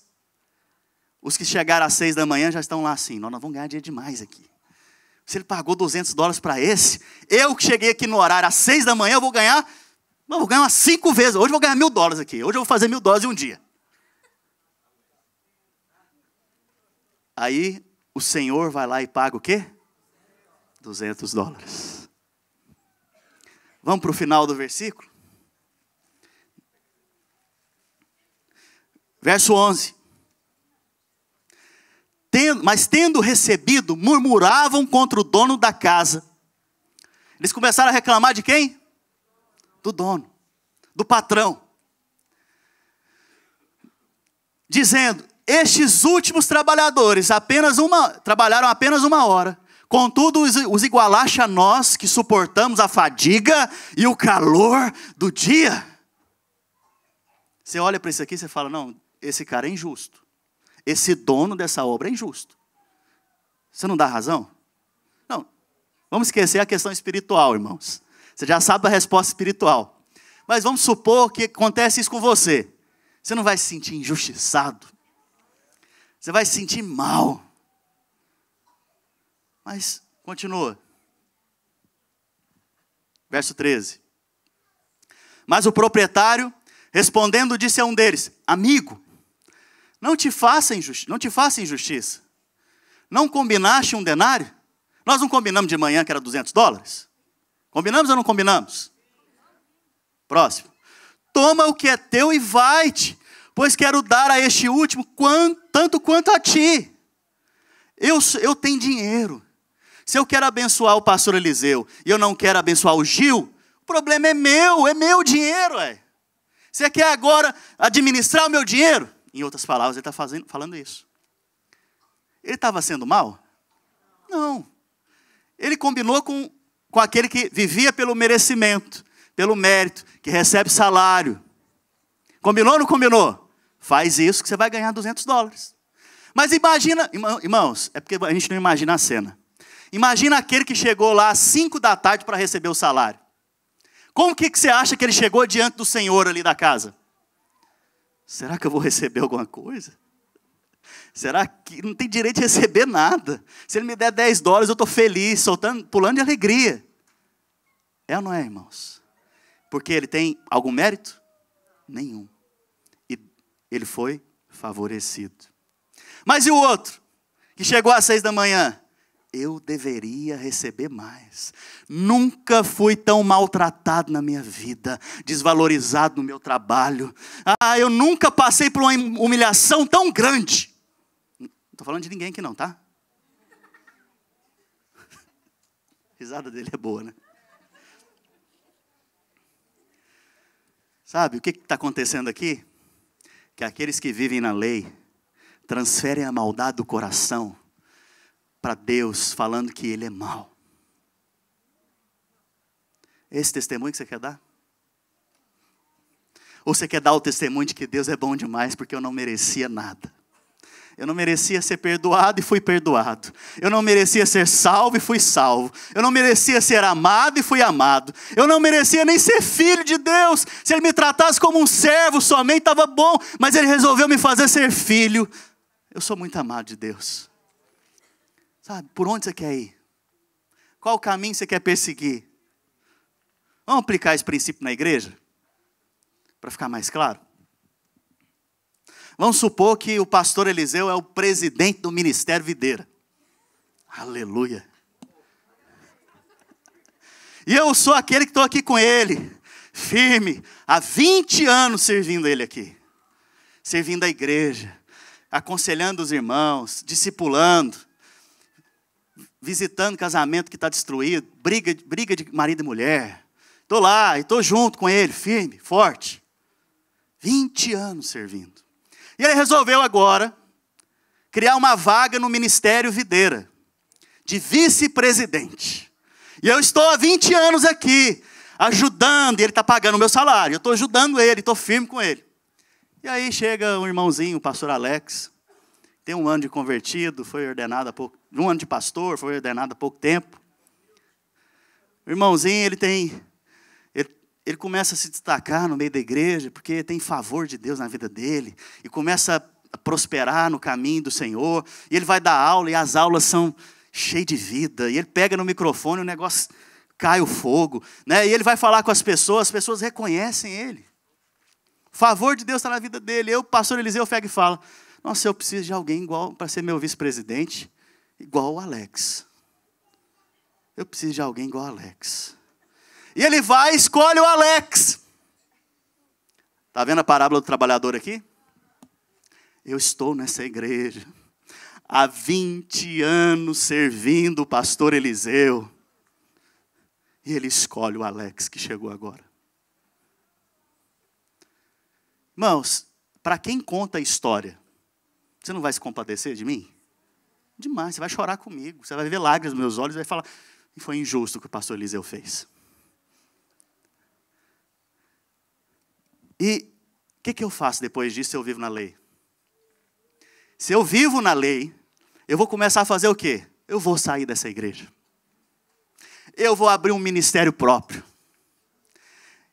Os que chegaram às 6 da manhã já estão lá assim. Nós vamos ganhar dinheiro demais aqui. Se ele pagou $200 para esse, eu que cheguei aqui no horário às 6 da manhã, eu vou ganhar umas 5 vezes. Hoje eu vou ganhar $1.000 aqui. Hoje eu vou fazer $1.000 em um dia. Aí o Senhor vai lá e paga o quê? $200. Vamos para o final do versículo? Verso 11. Mas tendo recebido, murmuravam contra o dono da casa. Eles começaram a reclamar de quem? Do dono, do patrão. Dizendo, estes últimos trabalhadores trabalharam apenas 1 hora. Contudo, os igualaste a nós que suportamos a fadiga e o calor do dia. Você olha para isso aqui e você fala, não, esse cara é injusto. Esse dono dessa obra é injusto. Você não dá razão? Não. Vamos esquecer a questão espiritual, irmãos. Você já sabe a resposta espiritual. Mas vamos supor que acontece isso com você. Você não vai se sentir injustiçado. Você vai se sentir mal. Mas, continua. Verso 13. Mas o proprietário, respondendo, disse a um deles, amigo, não te faça injustiça. Não combinaste um denário? Nós não combinamos de manhã que era $200? Combinamos ou não combinamos? Próximo. Toma o que é teu e vai-te, pois quero dar a este último tanto quanto a ti. Eu tenho dinheiro. Se eu quero abençoar o pastor Eliseu e eu não quero abençoar o Gil, o problema é meu dinheiro. Você quer agora administrar o meu dinheiro? Em outras palavras, ele está falando isso. Ele estava sendo mal? Não. Ele combinou com aquele que vivia pelo merecimento, pelo mérito, que recebe salário. Combinou ou não combinou? Faz isso que você vai ganhar $200. Mas imagina, irmãos, é porque a gente não imagina a cena. Imagina aquele que chegou lá às 5 da tarde para receber o salário. Como que você acha que ele chegou diante do Senhor ali da casa? Será que eu vou receber alguma coisa? Será que não tem direito de receber nada? Se ele me der $10, eu estou feliz, pulando de alegria. É ou não é, irmãos? Porque ele tem algum mérito? Nenhum. E ele foi favorecido. Mas e o outro? Que chegou às 6 da manhã? Eu deveria receber mais. Nunca fui tão maltratado na minha vida, desvalorizado no meu trabalho. Eu nunca passei por uma humilhação tão grande. Não estou falando de ninguém aqui não, tá? A risada dele é boa, né? Sabe o que está acontecendo aqui? Que aqueles que vivem na lei transferem a maldade do coração para Deus, falando que Ele é mau. Esse testemunho que você quer dar? Ou você quer dar o testemunho de que Deus é bom demais porque eu não merecia nada? Eu não merecia ser perdoado e fui perdoado. Eu não merecia ser salvo e fui salvo. Eu não merecia ser amado e fui amado. Eu não merecia nem ser filho de Deus. Se Ele me tratasse como um servo somente, estava bom. Mas Ele resolveu me fazer ser filho. Eu sou muito amado de Deus. Sabe, por onde você quer ir? Qual o caminho você quer perseguir? Vamos aplicar esse princípio na igreja? Para ficar mais claro? Vamos supor que o pastor Eliseu é o presidente do Ministério Videira. Aleluia. E eu sou aquele que estou aqui com ele, firme, há 20 anos servindo ele aqui. Servindo a igreja, aconselhando os irmãos, discipulando, visitando casamento que está destruído, briga de marido e mulher. Estou lá e estou junto com ele, firme, forte. 20 anos servindo. E ele resolveu agora criar uma vaga no Ministério Videira, de vice-presidente. E eu estou há 20 anos aqui, ajudando, e ele está pagando o meu salário. Eu estou ajudando ele, estou firme com ele. E aí chega um irmãozinho, o pastor Alex, tem 1 ano de convertido, foi ordenado há pouco, 1 ano de pastor, foi ordenado há pouco tempo. O irmãozinho, ele começa a se destacar no meio da igreja, porque tem favor de Deus na vida dele, e começa a prosperar no caminho do Senhor, e ele vai dar aula, e as aulas são cheias de vida, e ele pega no microfone, o negócio cai o fogo, né? E ele vai falar com as pessoas reconhecem ele. O favor de Deus está na vida dele. O pastor Eliseu pega e fala, nossa, eu preciso de alguém igual para ser meu vice-presidente, igual o Alex. Eu preciso de alguém igual o Alex. E ele vai e escolhe o Alex. Está vendo a parábola do trabalhador aqui? Eu estou nessa igreja há 20 anos servindo o pastor Eliseu. E ele escolhe o Alex que chegou agora. Irmãos, para quem conta a história, você não vai se compadecer de mim? Demais, você vai chorar comigo. Você vai ver lágrimas nos meus olhos e vai falar, foi injusto o que o pastor Eliseu fez. E o que eu faço depois disso se eu vivo na lei? Se eu vivo na lei, eu vou começar a fazer o quê? Eu vou sair dessa igreja. Eu vou abrir um ministério próprio.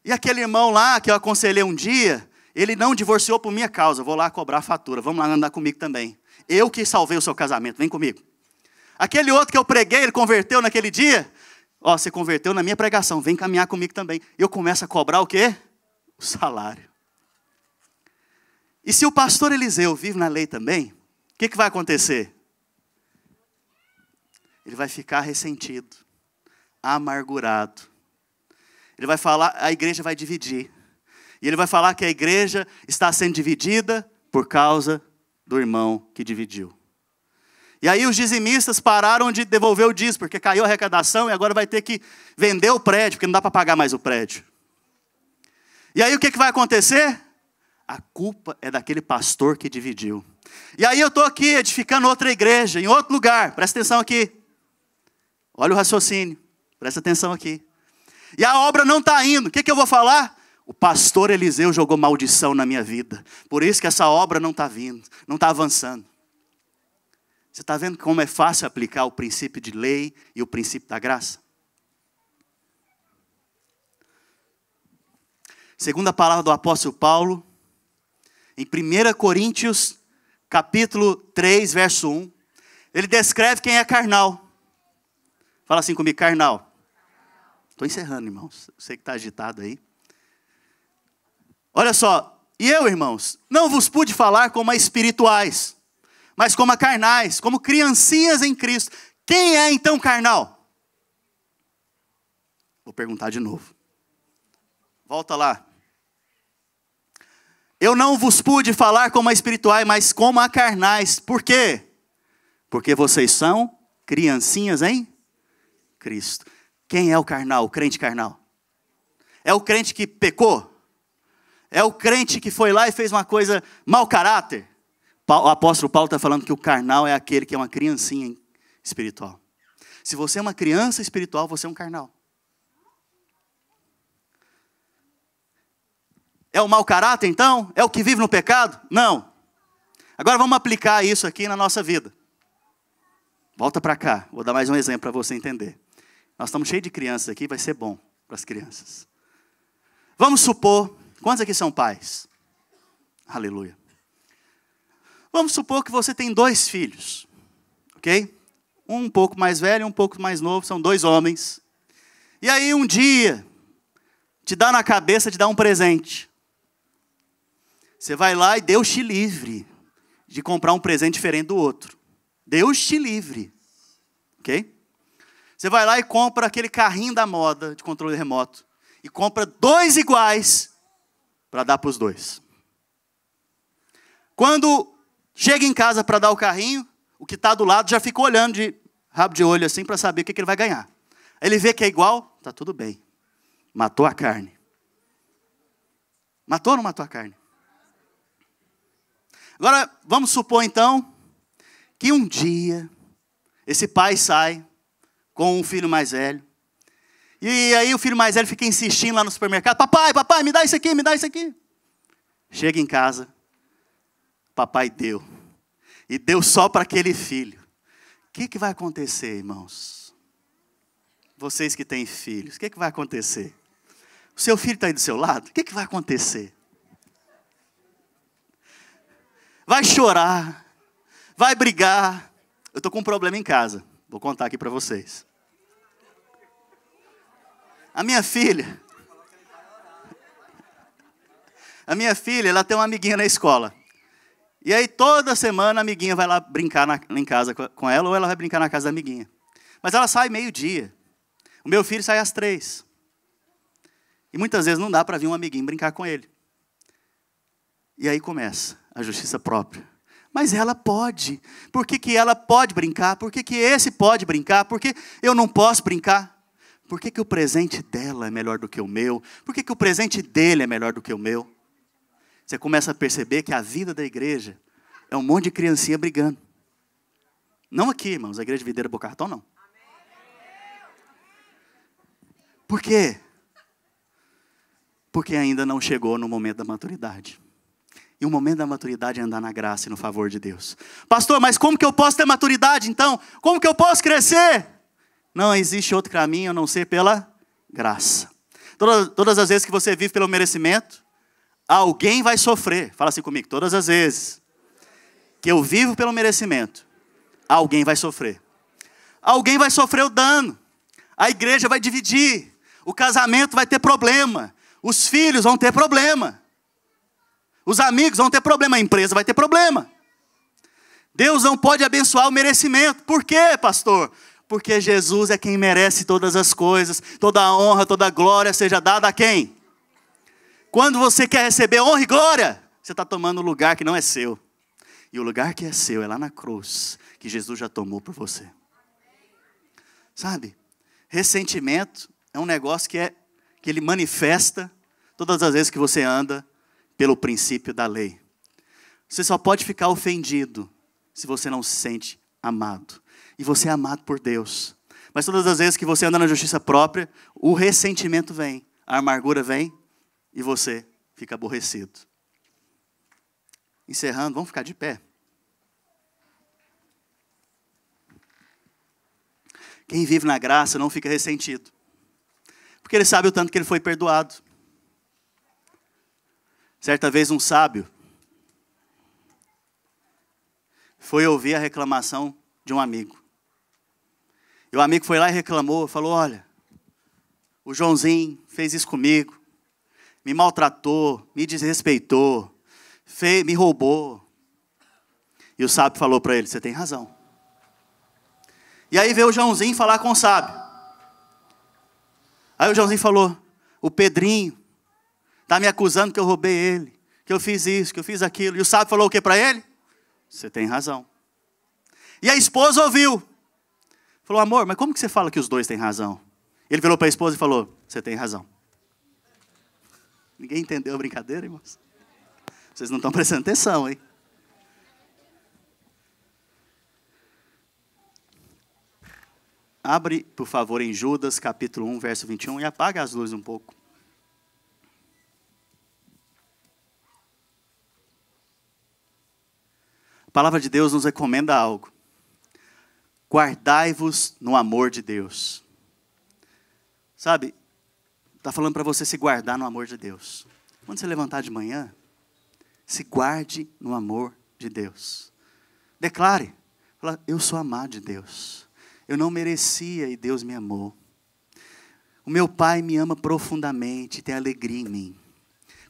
E aquele irmão lá que eu aconselhei um dia, ele não divorciou por minha causa. Eu vou lá cobrar a fatura. Vamos lá andar comigo também. Eu que salvei o seu casamento. Vem comigo. Aquele outro que eu preguei, ele converteu naquele dia. Você converteu na minha pregação. Vem caminhar comigo também. Eu começo a cobrar o quê? O salário. E se o pastor Eliseu vive na lei também, o que vai acontecer? Ele vai ficar ressentido, amargurado. Ele vai falar, a igreja vai dividir. E ele vai falar que a igreja está sendo dividida por causa do irmão que dividiu. E aí os dizimistas pararam de devolver o dízimo, porque caiu a arrecadação e agora vai ter que vender o prédio, porque não dá para pagar mais o prédio. E aí o que vai acontecer? A culpa é daquele pastor que dividiu. E aí eu estou aqui edificando outra igreja, em outro lugar. Presta atenção aqui. Olha o raciocínio. Presta atenção aqui. E a obra não está indo. O que eu vou falar? O pastor Eliseu jogou maldição na minha vida. Por isso que essa obra não está vindo, não está avançando. Você está vendo como é fácil aplicar o princípio de lei e o princípio da graça? Segundo a palavra do apóstolo Paulo, em 1 Coríntios, capítulo 3, verso 1, ele descreve quem é carnal. Fala assim comigo, carnal. Estou encerrando, irmãos. Eu sei que está agitado aí. Olha só. E eu, irmãos, não vos pude falar como a espirituais, mas como a carnais, como criancinhas em Cristo. Quem é então carnal? Vou perguntar de novo. Volta lá. Eu não vos pude falar como a espirituais, mas como a carnais. Por quê? Porque vocês são criancinhas em Cristo. Quem é o carnal, o crente carnal? É o crente que pecou? É o crente que foi lá e fez uma coisa mau caráter? O apóstolo Paulo está falando que o carnal é aquele que é uma criancinha espiritual. Se você é uma criança espiritual, você é um carnal. É o mau caráter, então? É o que vive no pecado? Não. Agora vamos aplicar isso aqui na nossa vida. Volta para cá, vou dar mais um exemplo para você entender. Nós estamos cheios de crianças aqui, vai ser bom para as crianças. Vamos supor, quantos aqui são pais? Aleluia. Vamos supor que você tem 2 filhos, ok? Um pouco mais velho e um pouco mais novo, são 2 homens. E aí um dia, te dá na cabeça de dar um presente. Você vai lá e Deus te livre de comprar um presente diferente do outro. Deus te livre, ok? Você vai lá e compra aquele carrinho da moda de controle remoto. E compra 2 iguais para dar para os 2. Quando chega em casa para dar o carrinho, o que está do lado já fica olhando de rabo de olho assim para saber o que ele vai ganhar. Aí ele vê que é igual, está tudo bem. Matou a carne. Matou ou não matou a carne? Agora, vamos supor então, que um dia, esse pai sai com um filho mais velho. E aí o filho mais velho fica insistindo lá no supermercado. Papai, me dá isso aqui, me dá isso aqui. Chega em casa, papai deu. E deu só para aquele filho. O que vai acontecer, irmãos? Vocês que têm filhos, o que vai acontecer? O seu filho está aí do seu lado? O que vai acontecer? Vai chorar, vai brigar. Eu estou com um problema em casa. Vou contar aqui para vocês. A minha filha, ela tem uma amiguinha na escola. E aí toda semana a amiguinha vai lá brincar em casa com ela, ou ela vai brincar na casa da amiguinha. Mas ela sai meio-dia. O meu filho sai às 3. E muitas vezes não dá para vir um amiguinho brincar com ele. E aí começa a justiça própria. Mas ela pode. Por que ela pode brincar? Por que esse pode brincar? Por que eu não posso brincar? Por que o presente dela é melhor do que o meu? Por que o presente dele é melhor do que o meu? Você começa a perceber que a vida da igreja é um monte de criancinha brigando. Não aqui, irmãos, a igreja de Videira Bocartão, não. Por quê? Porque ainda não chegou no momento da maturidade. E o momento da maturidade é andar na graça e no favor de Deus. Pastor, mas como que eu posso ter maturidade então? Como que eu posso crescer? Não existe outro caminho a não ser pela graça. Todas as vezes que você vive pelo merecimento, alguém vai sofrer. Fala assim comigo, todas as vezes que eu vivo pelo merecimento, alguém vai sofrer. Alguém vai sofrer o dano. A igreja vai dividir. O casamento vai ter problema. Os filhos vão ter problema. Os amigos vão ter problema. A empresa vai ter problema. Deus não pode abençoar o merecimento. Por quê, pastor? Porque Jesus é quem merece todas as coisas. Toda a honra, toda a glória seja dada a quem? Quando você quer receber honra e glória, você está tomando um lugar que não é seu. E o lugar que é seu é lá na cruz, que Jesus já tomou por você. Sabe? Ressentimento é um negócio que ele manifesta todas as vezes que você anda pelo princípio da lei. Você só pode ficar ofendido se você não se sente amado. E você é amado por Deus. Mas todas as vezes que você anda na justiça própria, o ressentimento vem, a amargura vem e você fica aborrecido. Encerrando, vamos ficar de pé. Quem vive na graça não fica ressentido, porque ele sabe o tanto que ele foi perdoado. Certa vez um sábio foi ouvir a reclamação de um amigo. E o amigo foi lá e reclamou, falou: olha, o Joãozinho fez isso comigo, me maltratou, me desrespeitou, me roubou. E o sábio falou para ele: você tem razão. E aí veio o Joãozinho falar com o sábio. Aí o Joãozinho falou: o Pedrinho está me acusando que eu roubei ele, que eu fiz isso, que eu fiz aquilo. E o sábio falou o que para ele? Você tem razão. E a esposa ouviu. Falou: amor, mas como que você fala que os dois têm razão? Ele virou para a esposa e falou: você tem razão. Ninguém entendeu a brincadeira, irmãos? Vocês não estão prestando atenção, hein? Abre, por favor, em Judas, capítulo 1, verso 21, e apaga as luzes um pouco. A palavra de Deus nos recomenda algo. Guardai-vos no amor de Deus. Sabe, está falando para você se guardar no amor de Deus. Quando você levantar de manhã, se guarde no amor de Deus. Declare: fala, eu sou amado de Deus. Eu não merecia e Deus me amou. O meu Pai me ama profundamente, tem alegria em mim.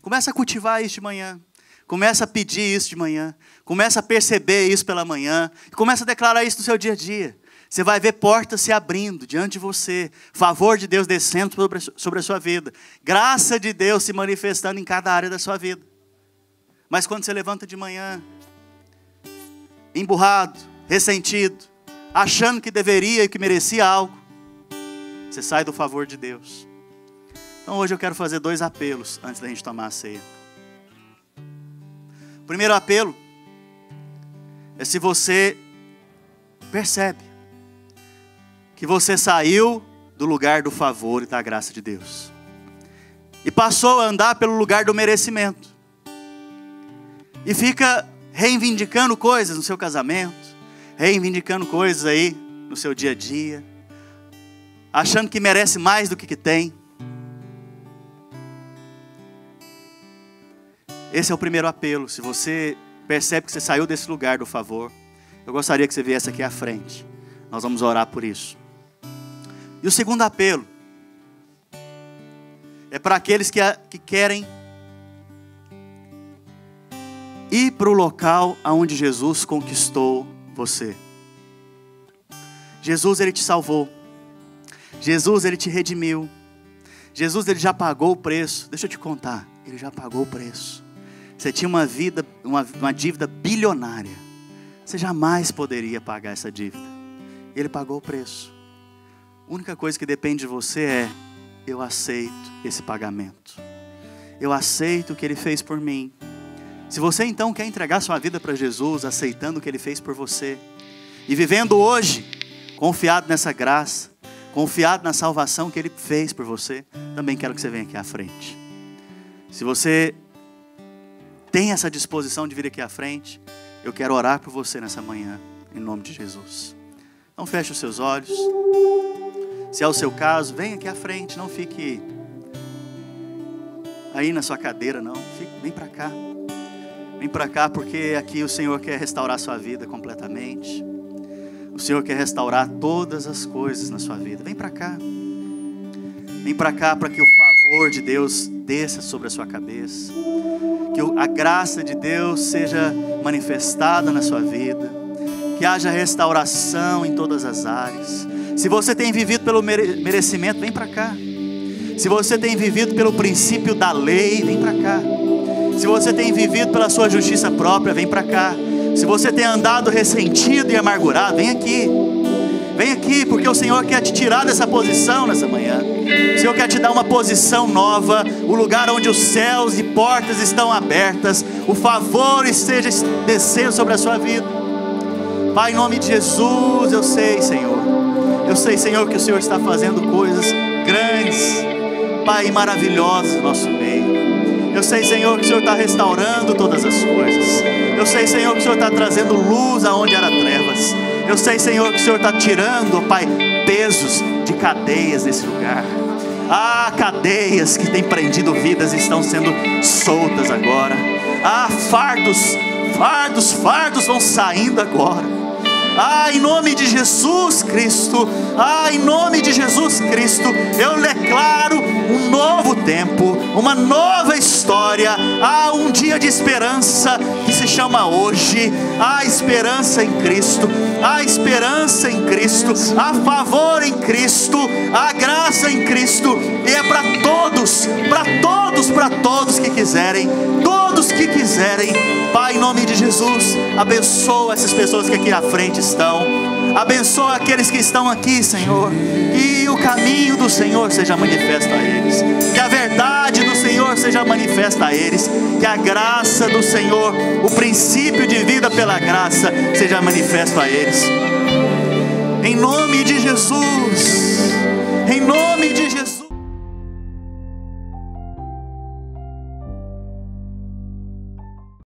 Começa a cultivar isso de manhã. Começa a pedir isso de manhã. Começa a perceber isso pela manhã. Começa a declarar isso no seu dia a dia. Você vai ver portas se abrindo diante de você. Favor de Deus descendo sobre a sua vida. Graça de Deus se manifestando em cada área da sua vida. Mas quando você levanta de manhã, emburrado, ressentido, achando que deveria e que merecia algo, você sai do favor de Deus. Então hoje eu quero fazer 2 apelos antes da gente tomar a ceia. O primeiro apelo é se você percebe que você saiu do lugar do favor e da graça de Deus e passou a andar pelo lugar do merecimento e fica reivindicando coisas no seu casamento, reivindicando coisas aí no seu dia a dia, achando que merece mais do que tem. Esse é o primeiro apelo. Se você percebe que você saiu desse lugar do favor, eu gostaria que você viesse aqui à frente. Nós vamos orar por isso. E o segundo apelo é para aqueles que querem ir para o local onde Jesus conquistou você. Jesus, Ele te salvou. Jesus, Ele te redimiu. Jesus, Ele já pagou o preço. Deixa eu te contar, Ele já pagou o preço. Você tinha uma dívida bilionária. Você jamais poderia pagar essa dívida. Ele pagou o preço. A única coisa que depende de você é: eu aceito esse pagamento. Eu aceito o que Ele fez por mim. Se você então quer entregar sua vida para Jesus, aceitando o que Ele fez por você, e vivendo hoje, confiado nessa graça, confiado na salvação que Ele fez por você, também quero que você venha aqui à frente. Se você tem essa disposição de vir aqui à frente, eu quero orar por você nessa manhã, em nome de Jesus. Então feche os seus olhos. Se é o seu caso, venha aqui à frente, não fique aí na sua cadeira, não. Vem para cá. Vem para cá, porque aqui o Senhor quer restaurar a sua vida completamente. O Senhor quer restaurar todas as coisas na sua vida. Vem para cá. Vem para cá para que o favor de Deus desça sobre a sua cabeça. Que a graça de Deus seja manifestada na sua vida. Que haja restauração em todas as áreas. Se você tem vivido pelo merecimento, vem para cá. Se você tem vivido pelo princípio da lei, vem para cá. Se você tem vivido pela sua justiça própria, vem para cá. Se você tem andado ressentido e amargurado, vem aqui. Vem aqui, porque o Senhor quer te tirar dessa posição nessa manhã. O Senhor quer te dar uma posição nova, o lugar onde os céus e portas estão abertas, o favor esteja descendo sobre a sua vida. Pai, em nome de Jesus, eu sei, Senhor. Eu sei, Senhor, que o Senhor está fazendo coisas grandes, Pai, e maravilhosas no nosso meio. Eu sei, Senhor, que o Senhor está restaurando todas as coisas. Eu sei, Senhor, que o Senhor está trazendo luz aonde era trevas. Eu sei, Senhor, que o Senhor está tirando, Pai, pesos de cadeias desse lugar. Cadeias que têm prendido vidas estão sendo soltas agora. Fardos vão saindo agora. Em nome de Jesus Cristo, em nome de Jesus Cristo, eu declaro um novo tempo, uma nova história. Um dia de esperança que se chama hoje. Há esperança em Cristo, há esperança em Cristo, há favor em Cristo, há graça em Cristo, e é para todos que quiserem, todos que quiserem. Pai, em nome de Jesus, abençoa essas pessoas que aqui à frente estão, abençoa aqueles que estão aqui, Senhor, que o caminho do Senhor seja manifesto a eles, que a verdade do Senhor seja manifesta a eles, que a graça do Senhor, o princípio de vida pela graça, seja manifesto a eles, em nome de Jesus, em nome de